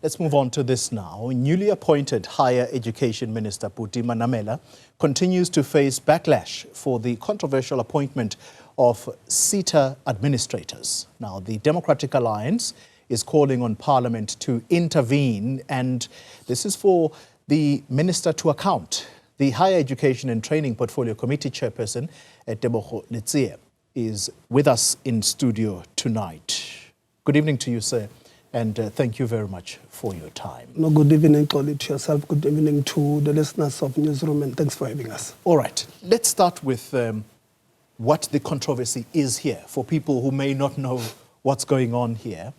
Let's move on to this now. Newly appointed Higher Education Minister Buti Manamela continues to face backlash for the controversial appointment of SETA administrators. Now, the Democratic Alliance is calling on Parliament to intervene, and this is for the minister to account. The Higher Education and Training Portfolio Committee Chairperson, Tebogo, Letsie, is with us in studio tonight. Good evening to you, sir. And thank you very much for your time. No, good evening, Tolly, to yourself. Good evening to the listeners of Newzroom, and thanks for having us. All right. Let's start with what the controversy is here, for people who may not know what's going on here.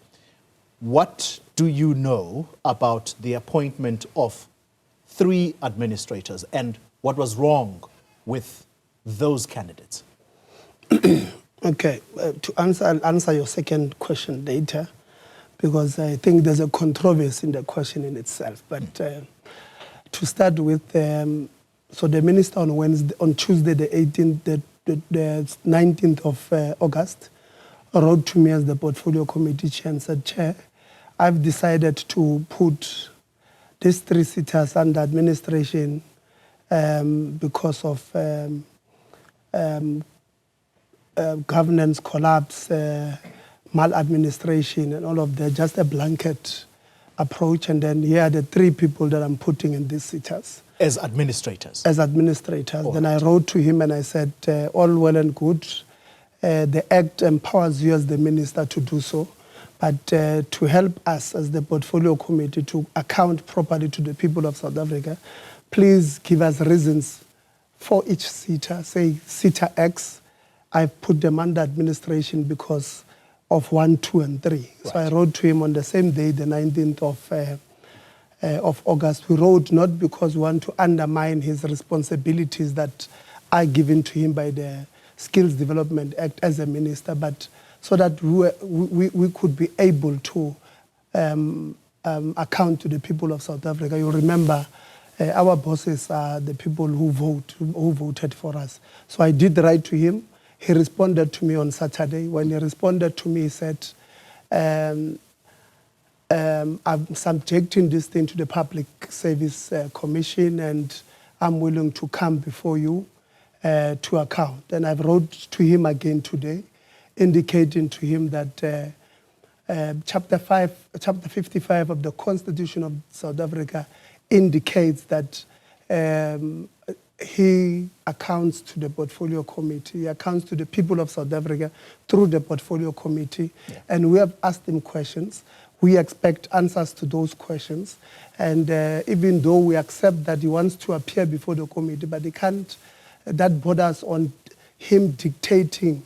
What do you know about the appointment of 3 administrators, and what was wrong with those candidates? Okay. I'll answer your second question later, because I think there's a controversy in the question in itself. But to start with, so the minister on Tuesday, the 18th, the 19th of August, wrote to me as the portfolio committee chair and said, Chair, I've decided to put these 3 SETAs under administration because of governance collapse, maladministration and all of that, just a blanket approach. And then here are the 3 people that I'm putting in these SETAs. As administrators? As administrators. Then I wrote to him and I said, all well and good. The Act empowers you as the minister to do so. But to help us as the portfolio committee to account properly to the people of South Africa, please give us reasons for each SETA. Say SETA X, I've put them under administration because of 1, 2, and 3. Right. So I wrote to him on the same day, the 19th of August. We wrote not because we want to undermine his responsibilities that are given to him by the Skills Development Act as a minister, but so that we could be able to account to the people of South Africa. You remember, our bosses are the people who voted for us. So I did write to him. He responded to me on Saturday. When he responded to me, he said, I'm subjecting this thing to the Public Service Commission, and I'm willing to come before you to account. And I wrote to him again today, indicating to him that Chapter 55 of the Constitution of South Africa indicates that he accounts to the portfolio committee, he accounts to the people of South Africa through the portfolio committee. Yeah. And we have asked him questions. We expect answers to those questions. And even though we accept that he wants to appear before the committee, but he can't, that borders on him dictating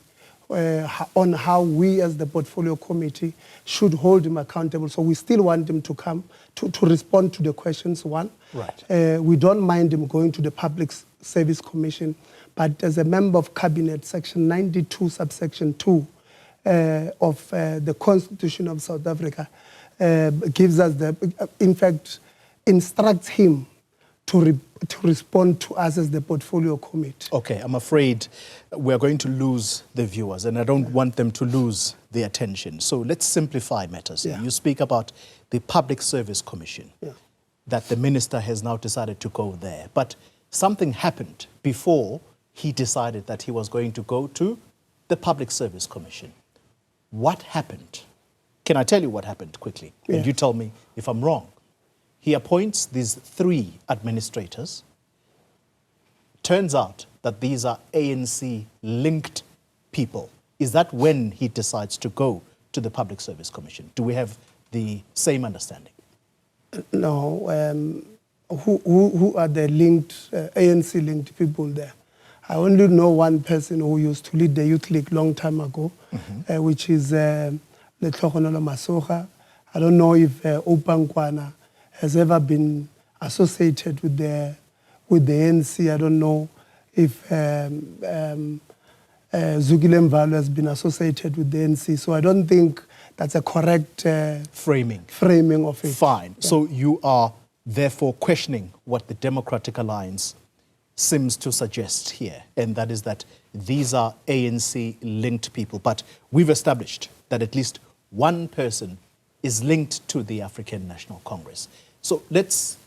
on how we as the portfolio committee should hold him accountable. So we still want him to come to respond to the questions, one. Right. We don't mind him going to the Public Service Commission, but as a member of Cabinet, Section 92, subsection 2 of the Constitution of South Africa gives us in fact, instructs him to respond to us as the portfolio committee. Okay, I'm afraid we're going to lose the viewers, and I don't want them to lose their attention. So let's simplify matters. Yeah. You speak about the Public Service Commission, that the minister has now decided to go there. But something happened before he decided that he was going to go to the Public Service Commission. What happened? Can I tell you what happened quickly? Yeah. And you tell me if I'm wrong. He appoints these 3 administrators. Turns out that these are ANC-linked people. Is that when he decides to go to the Public Service Commission? Do we have the same understanding? No. Who are the linked, ANC-linked people there? I only know one person who used to lead the Youth League long time ago, which is Letsie Masoga. I don't know if Opankwana has ever been associated with the ANC. I don't know if Zugile Mvalo has been associated with the ANC. So I don't think that's a correct framing of it. Fine. Yeah. So you are therefore questioning what the Democratic Alliance seems to suggest here, and that is that these are ANC-linked people. But we've established that at least one person is linked to the African National Congress. So let's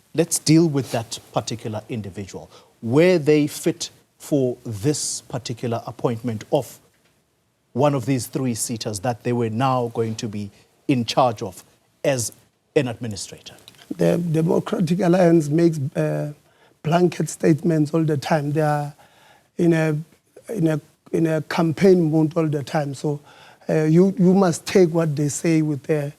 deal with that particular individual. Where they fit for this particular appointment of one of these three SETAs that they were now going to be in charge of as an administrator? The Democratic Alliance makes blanket statements all the time. They are in a campaign mode all the time. So you must take what they say with a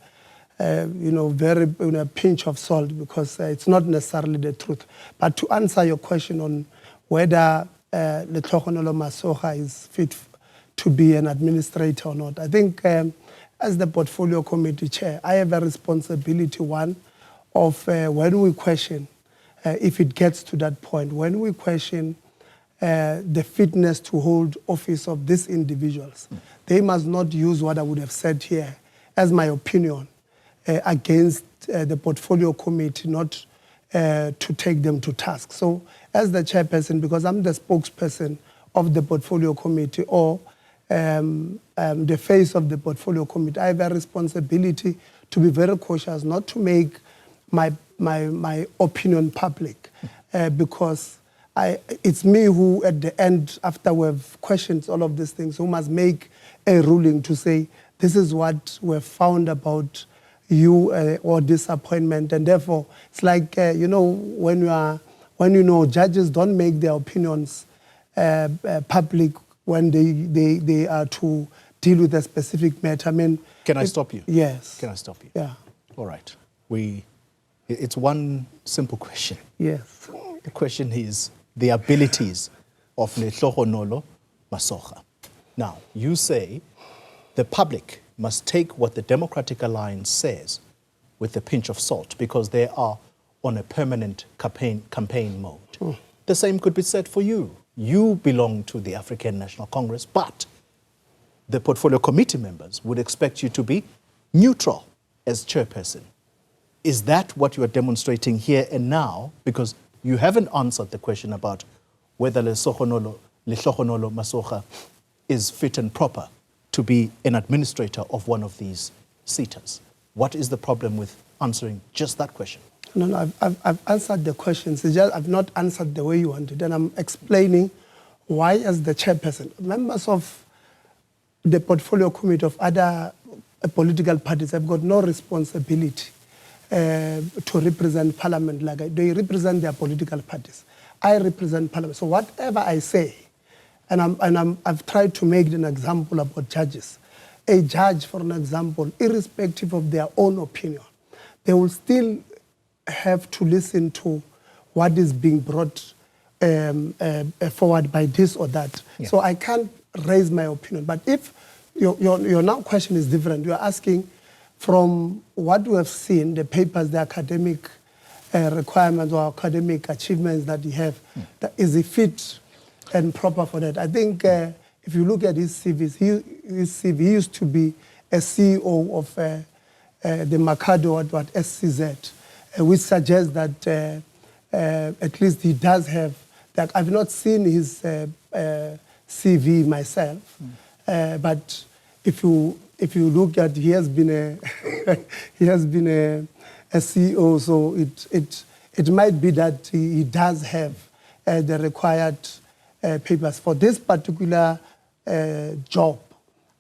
very pinch of salt, because it's not necessarily the truth. But to answer your question on whether Letlogonolo Masoga is fit to be an administrator or not, I think as the portfolio committee chair, I have a responsibility, one, of when we question, if it gets to that point, when we question the fitness to hold office of these individuals, they must not use what I would have said here as my opinion against the portfolio committee, not to take them to task. So as the chairperson, because I'm the spokesperson of the portfolio committee, or the face of the portfolio committee, I have a responsibility to be very cautious, not to make my opinion public, because it's me who, at the end, after we've questioned all of these things, who must make a ruling to say, this is what we've found about you or this appointment. And therefore, it's like, when judges don't make their opinions public when they are to deal with a specific matter. I mean, can I stop you? Yes. Can I stop you? Yeah. All right. It's one simple question. Yes. The question is the abilities of Letlogonolo Masoga. Now, you say the public must take what the Democratic Alliance says with a pinch of salt, because they are on a permanent campaign mode. The same could be said for you. You belong to the African National Congress, but the portfolio committee members would expect you to be neutral as chairperson. Is that what you are demonstrating here and now? Because you haven't answered the question about whether Letlogonolo Masoga is fit and proper to be an administrator of one of these SETAs. What is the problem with answering just that question? No, I've answered the questions. It's just I've not answered the way you wanted. And I'm explaining why, as the chairperson, members of the portfolio committee of other political parties have got no responsibility to represent parliament. Like they represent their political parties. I represent parliament. So whatever I say, and I've tried to make an example about judges. A judge, for an example, irrespective of their own opinion, they will still have to listen to what is being brought forward by this or that. Yeah. So I can't raise my opinion. But if your now question is different, you are asking from what we have seen, the papers, the academic requirements or academic achievements that you have, that is it fit and proper for that? I think if you look at his CV, he used to be a CEO of the Mercado at SCZ, which suggests that at least he does have, like, I've not seen his CV myself, but if you look at, he has been a CEO, so it might be that he does have the required papers for this particular job.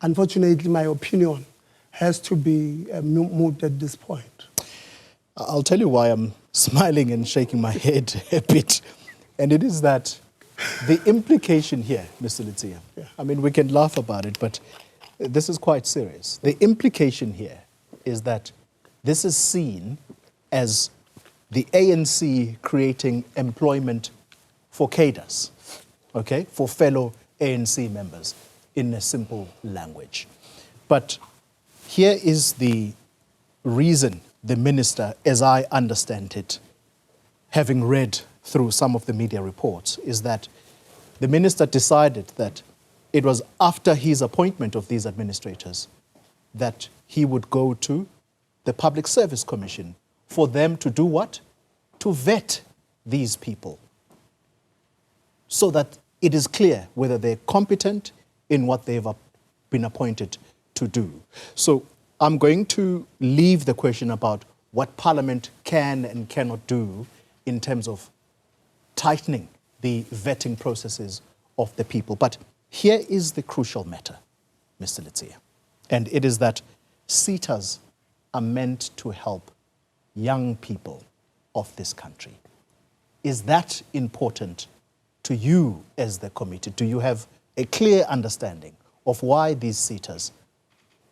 Unfortunately, my opinion has to be moved at this point. I'll tell you why I'm smiling and shaking my head a bit. And it is that the implication here, Mr. Letsie, I mean, we can laugh about it, but this is quite serious. The implication here is that this is seen as the ANC creating employment for cadres, okay, for fellow ANC members, in a simple language. But here is the reason the minister, as I understand it, having read through some of the media reports, is that the minister decided that it was after his appointment of these administrators that he would go to the Public Service Commission for them to do what? To vet these people so that it is clear whether they're competent in what they've been appointed to do. So I'm going to leave the question about what Parliament can and cannot do in terms of tightening the vetting processes of the people. But here is the crucial matter, Mr. Letsie, and it is that SETAs are meant to help young people of this country. Is that important to you as the committee? Do you have a clear understanding of why these SETAs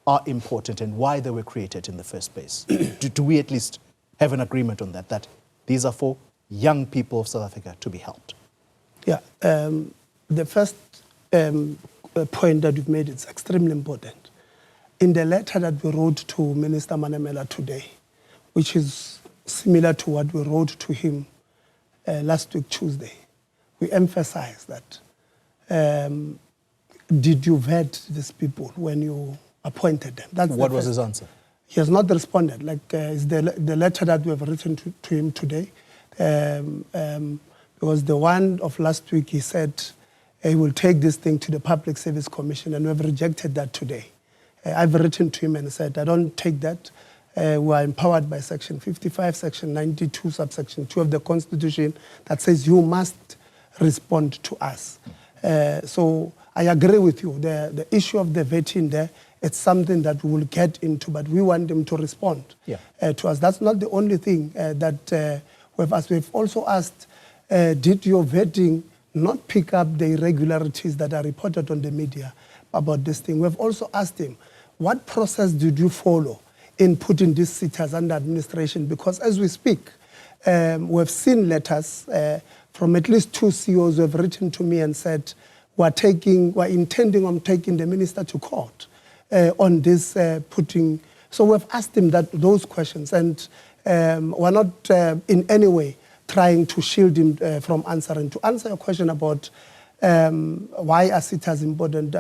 are important and why they were created in the first place? do we at least have an agreement on that, that these are for young people of South Africa to be helped? Yeah, the first point that you've made is extremely important. In the letter that we wrote to Minister Manamela today, which is similar to what we wrote to him last week, Tuesday, we emphasize that did you vet these people when you appointed them? That's what was his answer? He has not responded. Like it's the letter that we have written to him today. Because the one of last week, he said he will take this thing to the Public Service Commission, and we have rejected that today. I've written to him and said, I don't take that. We are empowered by Section 55, Section 92, subsection 2 of the Constitution that says you must respond to us. So I agree with you. The issue of the vetting there, it's something that we will get into, but we want them to respond to us. That's not the only thing that we've asked. We've also asked, did your vetting not pick up the irregularities that are reported on the media about this thing? We've also asked him, what process did you follow in putting these SETAs under administration? Because as we speak, we've seen letters from at least 2 CEOs who have written to me and said, we're intending on taking the minister to court on this putting. So we've asked him those questions, and we're not in any way trying to shield him from answering. To answer your question about why are SETAs important,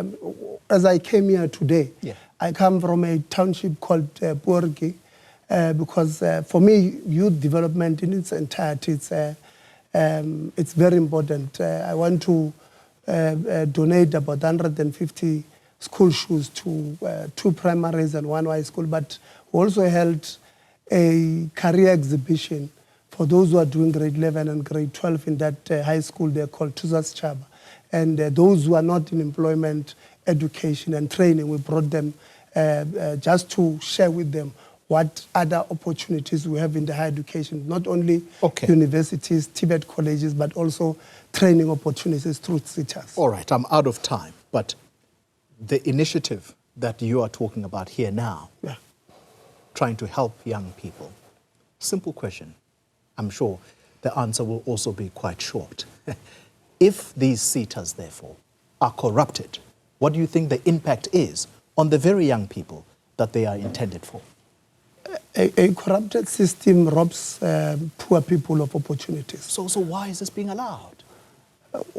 as I came here today, I come from a township called Borgi, because for me, youth development in its entirety, it's very important. I want to donate about 150 school shoes to 2 primaries and 1 high school, but we also held a career exhibition for those who are doing grade 11 and grade 12 in that high school. They're called Tuzas Chaba. And those who are not in employment, education and training, we brought them just to share with them what other opportunities we have in the higher education, not only universities, TVET colleges, but also training opportunities through SETAs. All right, I'm out of time, but the initiative that you are talking about here now, trying to help young people, simple question. I'm sure the answer will also be quite short. If these SETAs, therefore, are corrupted, what do you think the impact is on the very young people that they are intended for? A corrupted system robs poor people of opportunities. So why is this being allowed?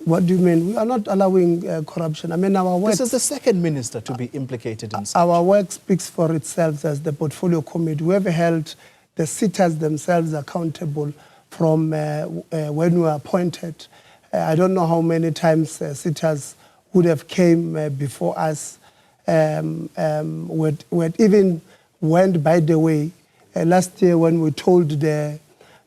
What do you mean? We are not allowing corruption. I mean, our work... This is the second minister to be implicated in such. Our work speaks for itself as the portfolio committee. We have held the SETAs themselves accountable from when we were appointed. I don't know how many times SETAs would have came before us. We even went, by the way, last year when we told the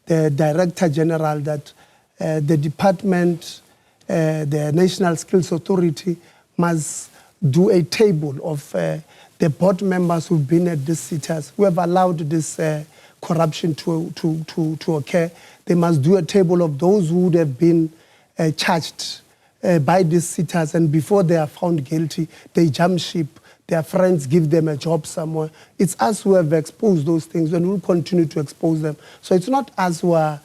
Director General that the department, the National Skills Authority, must do a table of the board members who've been at these SETAs, who have allowed this corruption to occur. They must do a table of those who would have been charged by these SETAs, and before they are found guilty, they jump ship. Their friends give them a job somewhere. It's us who have exposed those things, and we'll continue to expose them. So it's not us who are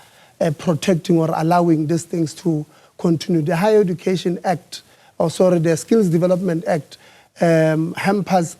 protecting or allowing these things to continue. The Higher Education Act, the Skills Development Act, hampers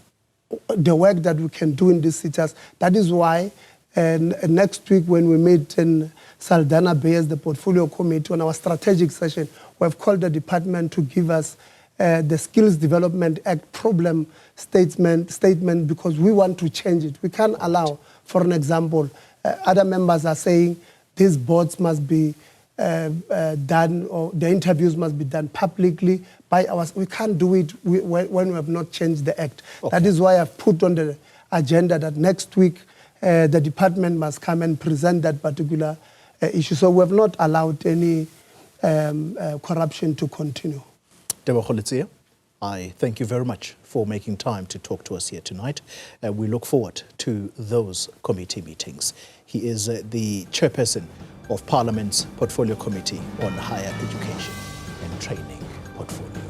the work that we can do in these SETAs. That is why next week when we meet in Saldanha Bay as the Portfolio Committee on our strategic session, we have called the department to give us the Skills Development Act problem statement because we want to change it. We can't allow, for an example, other members are saying these boards must be done, or the interviews must be done publicly by us. We can't do it when we have not changed the act. That is why I've put on the agenda that next week the department must come and present that particular issue. So we have not allowed any corruption to continue. Tebogo, Letsie, I thank you very much for making time to talk to us here tonight. We look forward to those committee meetings. He is the chairperson of Parliament's Portfolio Committee on Higher Education and Training Portfolio.